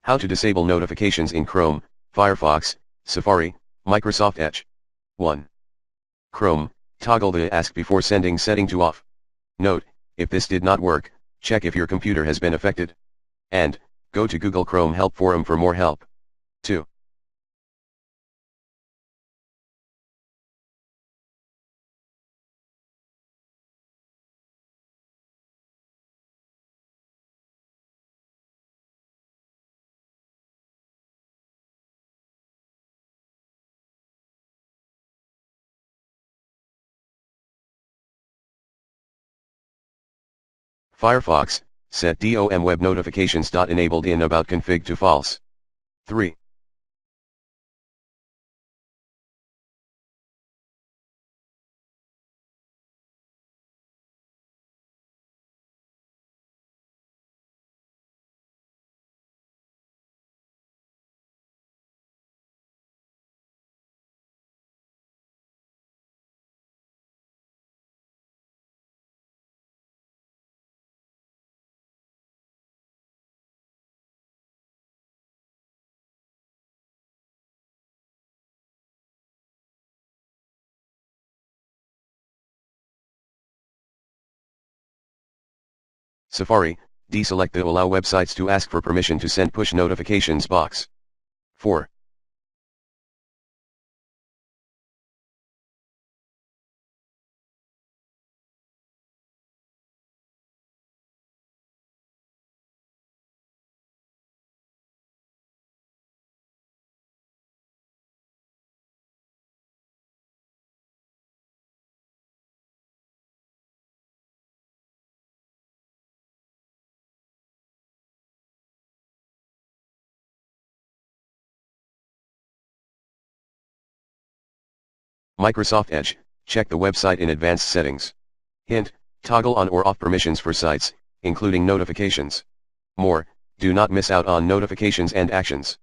How to disable notifications in Chrome, Firefox, Safari, Microsoft Edge. 1. Chrome, toggle the Ask Before Sending setting to off. Note, if this did not work, check if your computer has been affected. And, go to Google Chrome Help Forum for more help. 2. Firefox, set DOM web notifications enabled in about config to false. 3. Safari, deselect the Allow websites to ask for permission to send push notifications box. 4. Microsoft Edge, check the website in advanced settings. Hint, toggle on or off permissions for sites, including notifications. More, do not miss out on notifications and actions.